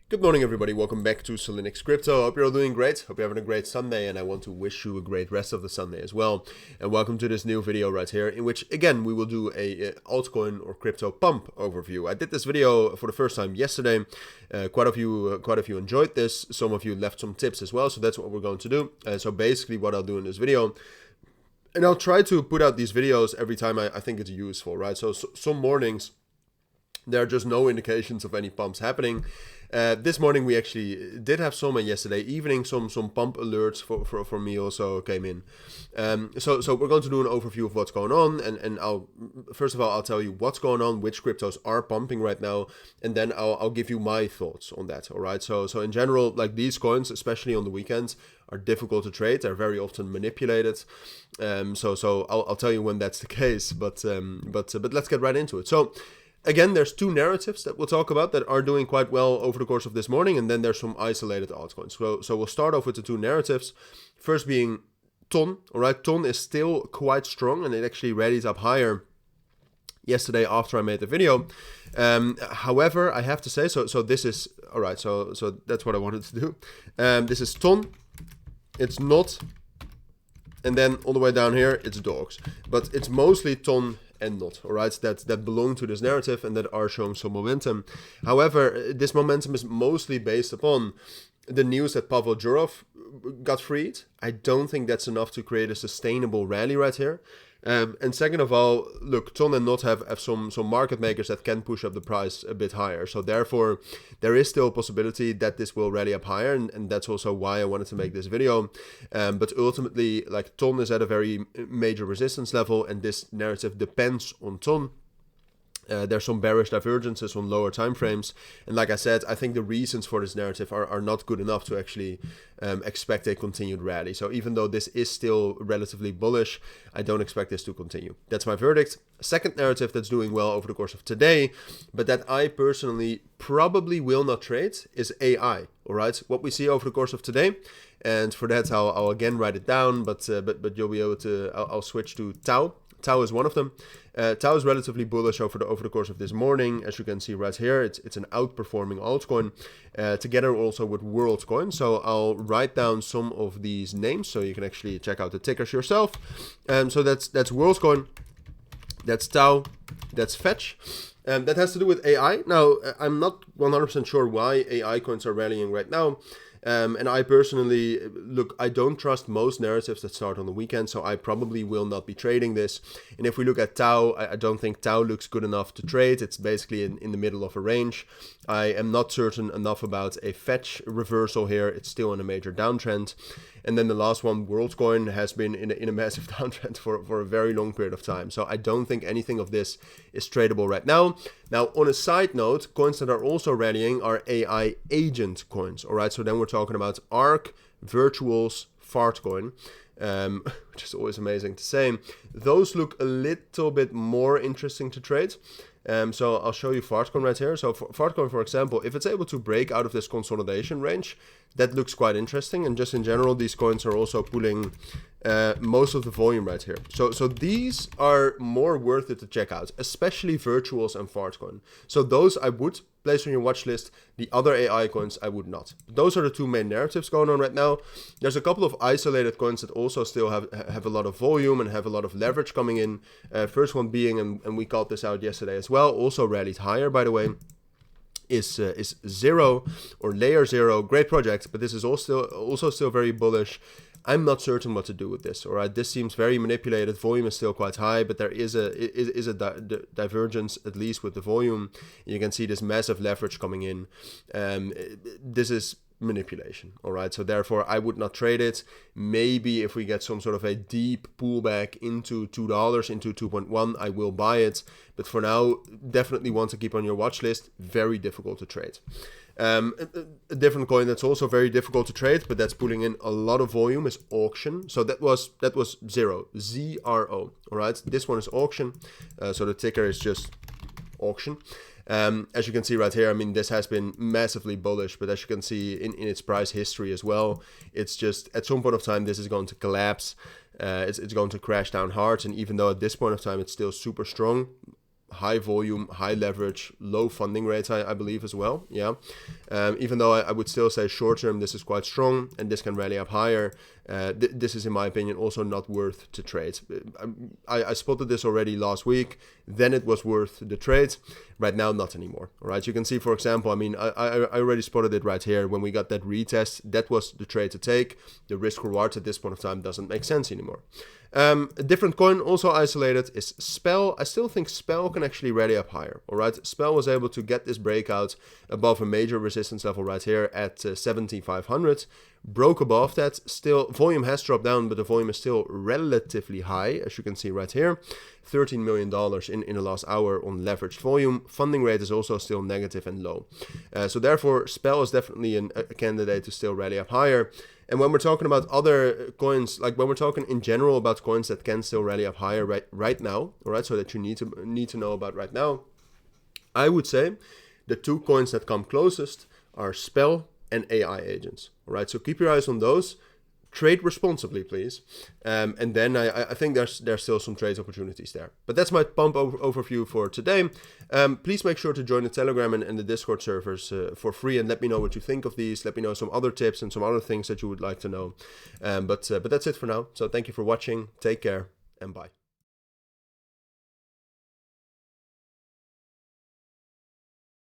Good morning, everybody. Welcome back to Cilinix Crypto. Hope you're all doing great. Hope you're having a great Sunday, and I want to wish you a great rest of the Sunday as well. And welcome to this new video right here, in which again we will do a altcoin or crypto pump overview. I did this video for the first time yesterday. Quite a few enjoyed this. Some of you left some tips as well, so that's what we're going to do. So basically, what I'll do in this video. And I'll try to put out these videos every time I think it's useful, right? So some mornings, there are just no indications of any pumps happening. This morning we actually did have some, and yesterday evening some pump alerts for me also came in. So we're going to do an overview of what's going on, and first of all I'll tell you what's going on, which cryptos are pumping right now, and then I'll give you my thoughts on that. All right. So in general, like these coins, especially on the weekends, are difficult to trade. They're very often manipulated. So I'll tell you when that's the case. But let's get right into it. So. Again, there's two narratives that we'll talk about that are doing quite well over the course of this morning, and then there's some isolated altcoins. So we'll start off with the two narratives. First being TON. All right, TON is still quite strong, and it actually rallied up higher yesterday after I made the video. However, I have to say, so this is all right. So that's what I wanted to do. This is TON. It's not, and then all the way down here it's dogs, but it's mostly TON and not, all right, that belong to this narrative and that are showing some momentum. However, this momentum is mostly based upon the news that Pavel Durov got freed. I don't think that's enough to create a sustainable rally right here. And second of all, look, TON and NOT have some market makers that can push up the price a bit higher. So therefore, there is still a possibility that this will rally up higher, and that's also why I wanted to make this video. But ultimately, like TON is at a very major resistance level, and this narrative depends on TON. There's some bearish divergences on lower time frames, and like I said, I think the reasons for this narrative are not good enough to actually expect a continued rally. So even though this is still relatively bullish, I don't expect this to continue. That's my verdict. Second narrative that's doing well over the course of today, but that I personally probably will not trade, is AI. All right, what we see over the course of today, and for that I'll again write it down, but you'll be able to. I'll switch to Tau. Tau is one of them. Tau is relatively bullish over the course of this morning. As you can see right here, it's an outperforming altcoin, together also with WorldCoin. So I'll write down some of these names so you can actually check out the tickers yourself. So that's WorldCoin, that's Tau, that's Fetch. That has to do with AI. Now, I'm not 100% sure why AI coins are rallying right now. And I personally, look, I don't trust most narratives that start on the weekend, so I probably will not be trading this. And if we look at Tau, I don't think Tau looks good enough to trade. It's basically in the middle of a range. I am not certain enough about a Fetch reversal here. It's still in a major downtrend. And then the last one, WorldCoin, has been in a massive downtrend for a very long period of time. So I don't think anything of this is tradable right now. Now, on a side note, coins that are also rallying are AI agent coins. All right, so then we're talking about ARK, Virtuals, Fartcoin, which is always amazing to say. Those look a little bit more interesting to trade. So I'll show you Fartcoin right here. So for Fartcoin, for example, if it's able to break out of this consolidation range, that looks quite interesting. And just in general, these coins are also pulling most of the volume right here. So these are more worth it to check out, especially Virtuals and Fartcoin. So those I would place on your watch list. The other AI coins I would not. Those are the two main narratives going on right now. There's a couple of isolated coins that also still have a lot of volume and have a lot of leverage coming in. First one being, and we called this out yesterday as well, also rallied higher, by the way, is Zero or Layer Zero. Great project, but this is also still very bullish. I'm not certain what to do with this. All right, this seems very manipulated. Volume is still quite high, but there is a divergence, at least with the volume. You can see this massive leverage coming in. This is manipulation. All right, so therefore I would not trade it. Maybe if we get some sort of a deep pullback into $2, into 2.1, I will buy it. But for now, definitely want to keep on your watch list. Very difficult to trade. A different coin that's also very difficult to trade, but that's pulling in a lot of volume, is Auction. So that was Zero, ZRO. All right, this one is Auction. So the ticker is just Auction. As you can see right here, I mean, this has been massively bullish, but as you can see in its price history as well, it's just at some point of time this is going to collapse. It's going to crash down hard, and even though at this point of time it's still super strong, high volume, high leverage, low funding rates, I believe as well. Yeah, even though I would still say short term this is quite strong and this can rally up higher. This is, in my opinion, also not worth to trade. I spotted this already last week. Then it was worth the trade. Right now, not anymore. All right, you can see, for example, I mean, I already spotted it right here when we got that retest. That was the trade to take. The risk reward at this point of time doesn't make sense anymore. A different coin also isolated is Spell. I still think Spell can actually rally up higher. All right, Spell was able to get this breakout above a major resistance level right here at 7,500. Broke above that. Still, volume has dropped down, but the volume is still relatively high, as you can see right here. $13 million in the last hour on leveraged volume. Funding rate is also still negative and low. So therefore, Spell is definitely a candidate to still rally up higher. And when we're talking about other coins, like when we're talking in general about coins that can still rally up higher right now, all right, so that you need to know about right now, I would say the two coins that come closest are Spell and AI agents. All right, so keep your eyes on those. Trade responsibly, please. And then I think there's still some trade opportunities there. But that's my pump overview for today. Please make sure to join the Telegram and the Discord servers for free, and let me know what you think of these. Let me know some other tips and some other things that you would like to know. But that's it for now. So thank you for watching. Take care and bye.